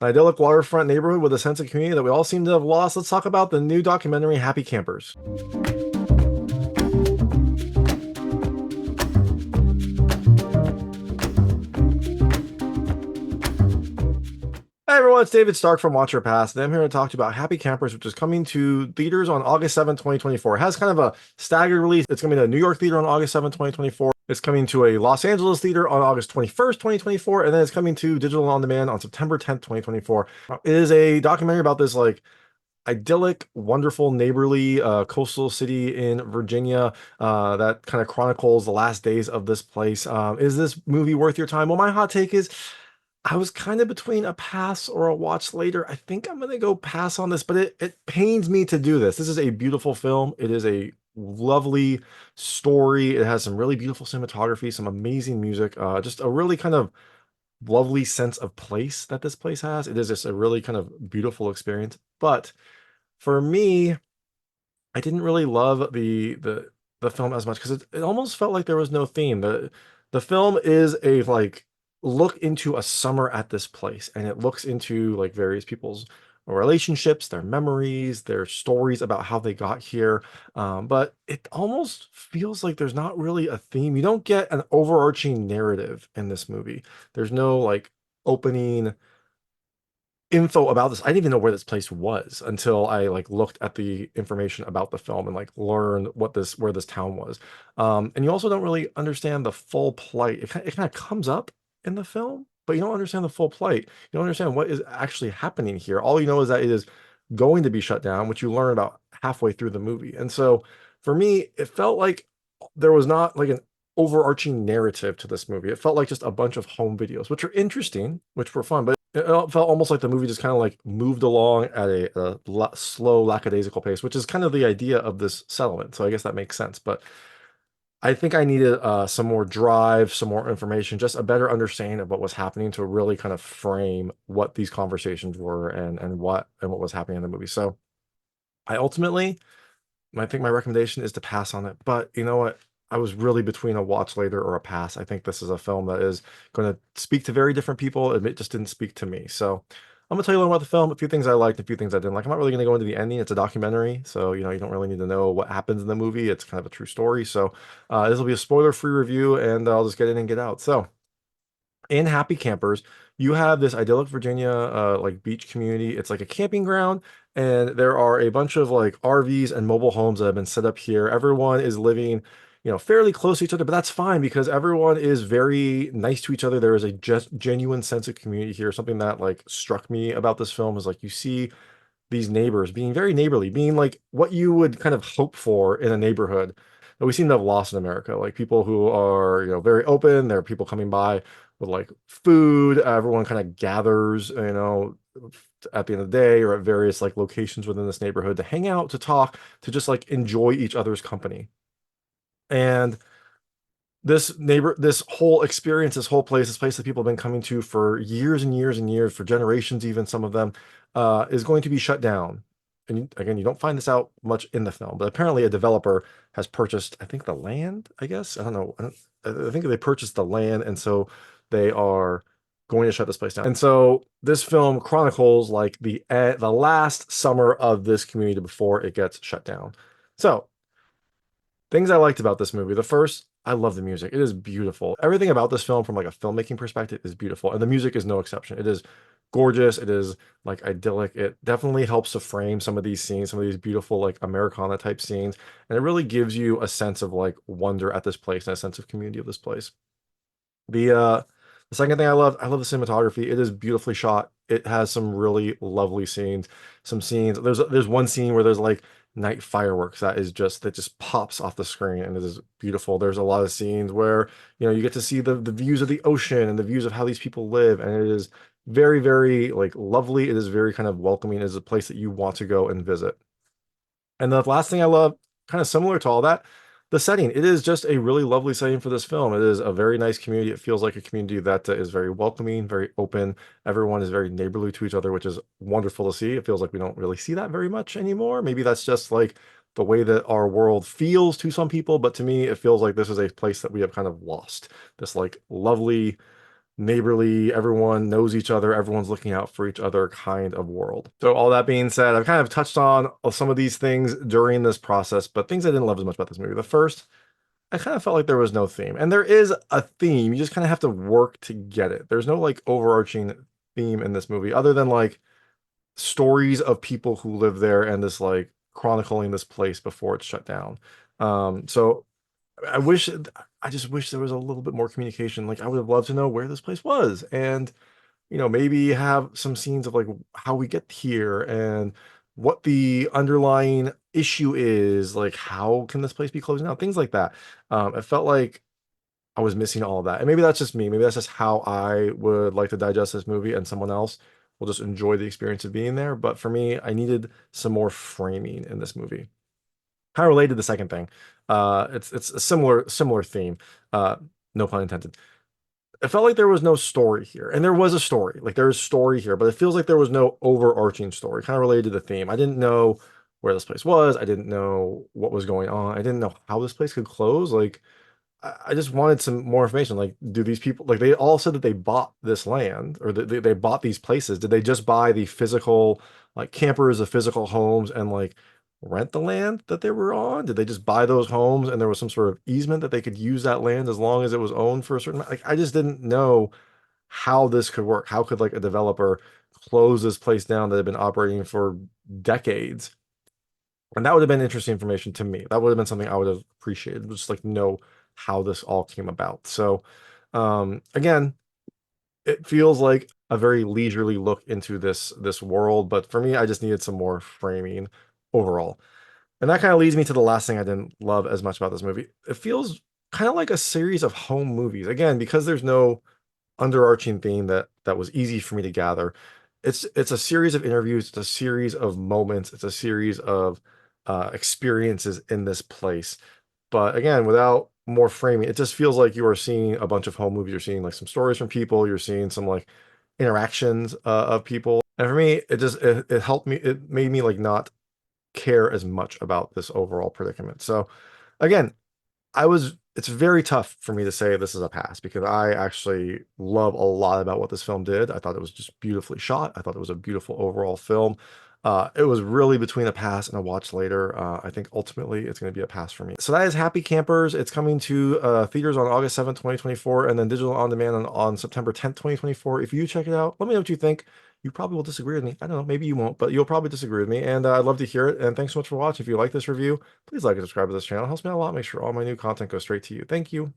An idyllic waterfront neighborhood with a sense of community that we all seem to have lost. Let's talk about the new documentary Happy Campers. Hi everyone, it's David Stark from Watch Your Pass, and I'm here to talk to you about Happy Campers, which is coming to theaters on August 7th, 2024. It has kind of a staggered release. It's coming to a New York theater on August 7th, 2024. It's coming to a Los Angeles theater on August 21st, 2024, and then it's coming to digital on demand on September 10th, 2024. It is a documentary about this like idyllic, wonderful, neighborly coastal city in Virginia that kind of chronicles the last days of this place. Is this movie worth your time? Well, my hot take is I was kind of between a pass or a watch later. I think I'm going to go pass on this, but it pains me to do this. This is a beautiful film. It is a lovely story. It has some really beautiful cinematography, some amazing music, just a really kind of lovely sense of place that this place has. It is just a really kind of beautiful experience. But for me, I didn't really love the film as much because it almost felt like there was no theme. The film is a like look into a summer at this place, and it looks into like various people's relationships, their memories, their stories about how they got here. But it almost feels like there's not really a theme. You don't get an overarching narrative in this movie. There's no like opening info about this. I didn't even know where this place was until I like looked at the information about the film and like learned what this where this town was. And you also don't really understand the full plight. It kind of comes up in the film, but you don't understand the full plight. You don't understand what is actually happening here. All you know is that it is going to be shut down, which you learn about halfway through the movie. And so for me, it felt like there was not like an overarching narrative to this movie. It felt like just a bunch of home videos, which are interesting, which were fun, but it felt almost like the movie just kind of like moved along at a slow, lackadaisical pace, which is kind of the idea of this settlement. So I guess that makes sense. But I think I needed some more drive, some more information, just a better understanding of what was happening to really kind of frame what these conversations were and what was happening in the movie. So I ultimately I think my recommendation is to pass on it. But you know what? I was really between a watch later or a pass. I think this is a film that is going to speak to very different people. It just didn't speak to me. So I'm gonna tell you a little about the film, a few things I liked, a few things I didn't like. I'm not really gonna go into the ending. It's a documentary, so you don't really need to know what happens in the movie. It's kind of a true story. So this will be a spoiler-free review, and I'll just get in and get out. So in Happy Campers, you have this idyllic Virginia like beach community. It's like a camping ground, and there are a bunch of like RVs and mobile homes that have been set up here. Everyone is living, fairly close to each other, but that's fine because everyone is very nice to each other. There is a just genuine sense of community here. Something that like struck me about this film is like you see these neighbors being very neighborly, being like what you would kind of hope for in a neighborhood that we seem to have lost in America. Like people who are, very open. There are people coming by with like food. Everyone kind of gathers, at the end of the day or at various like locations within this neighborhood to hang out, to talk, to just like enjoy each other's company. And this whole experience, this place that people have been coming to for years and years and years, for generations, even some of them, is going to be shut down. And again, you don't find this out much in the film, but apparently a developer has purchased, I think, the land, I guess. I don't know. I think they purchased the land, and so they are going to shut this place down. And so this film chronicles like the last summer of this community before it gets shut down. So things I liked about this movie. The first, I love the music. It is beautiful. Everything about this film from like a filmmaking perspective is beautiful, and the music is no exception. It is gorgeous. It is like idyllic. It definitely helps to frame some of these scenes, some of these beautiful like Americana type scenes, and it really gives you a sense of like wonder at this place and a sense of community of this place. The second thing I love the cinematography. It is beautifully shot. It has some really lovely scenes. Some scenes. There's one scene where there's like night fireworks that just pops off the screen, and it is beautiful. There's a lot of scenes where you get to see the views of the ocean and the views of how these people live, and it is very, very like lovely. It is very kind of welcoming. It is a place that you want to go and visit. And the last thing I love, kind of similar to all that, the setting. It is just a really lovely setting for this film. It is a very nice community. It feels like a community that is very welcoming, very open. Everyone is very neighborly to each other, which is wonderful to see. It feels like we don't really see that very much anymore. Maybe that's just like the way that our world feels to some people, but to me, it feels like this is a place that we have kind of lost. This like lovely neighborly, everyone knows each other, everyone's looking out for each other kind of world. So all that being said, I've kind of touched on some of these things during this process, but things I didn't love as much about this movie. The first, I kind of felt like there was no theme. And there is a theme, you just kind of have to work to get it. There's no like overarching theme in this movie other than like stories of people who live there and this like chronicling this place before it's shut down. So I wish I just wish there was a little bit more communication. Like I would have loved to know where this place was and maybe have some scenes of like how we get here and what the underlying issue is, like how can this place be closing down, things like that. It felt like I was missing all of that. And maybe that's just me. Maybe that's just how I would like to digest this movie, and someone else will just enjoy the experience of being there. But for me, I needed some more framing in this movie. Kind of related to the second thing. It's a similar theme. Uh, no pun intended. It felt like there was no story here, and there was a story. Like there's story here, but it feels like there was no overarching story. Kind of related to the theme. I didn't know where this place was. I didn't know what was going on. I didn't know how this place could close. Like I just wanted some more information. Like, do these people, like, they all said that they bought this land or that they bought these places. Did they just buy the physical, like, campers, the physical homes and, like, rent the land that they were on? Did they just buy those homes and there was some sort of easement that they could use that land as long as it was owned for a certain amount? Like, I just didn't know how this could work. How could, like, a developer close this place down that had been operating for decades? And that would have been interesting information to me. That would have been something I would have appreciated, just like know how this all came about. So, again, it feels like a very leisurely look into this world, but for me, I just needed some more framing overall. And that kind of leads me to the last thing I didn't love as much about this movie. It feels kind of like a series of home movies. Again, because there's no underarching theme that was easy for me to gather. It's a series of interviews, it's a series of moments, it's a series of experiences in this place. But again, without more framing, it just feels like you are seeing a bunch of home movies. You're seeing like some stories from people, you're seeing some like interactions of people. And for me, it helped me, it made me like not care as much about this overall predicament. So again, it's very tough for me to say this is a pass because I actually love a lot about what this film did. I thought it was just beautifully shot. I thought it was a beautiful overall film. It was really between a pass and a watch later. I think ultimately it's going to be a pass for me. So that is Happy Campers. It's coming to theaters on August 7th, 2024, and then digital on demand on September 10th, 2024. If you check it out, let me know what you think. You probably will disagree with me. I don't know, maybe you won't, but you'll probably disagree with me. And I'd love to hear it. And thanks so much for watching. If you like this review, please like and subscribe to this channel. It helps me out a lot. Make sure all my new content goes straight to you. Thank you.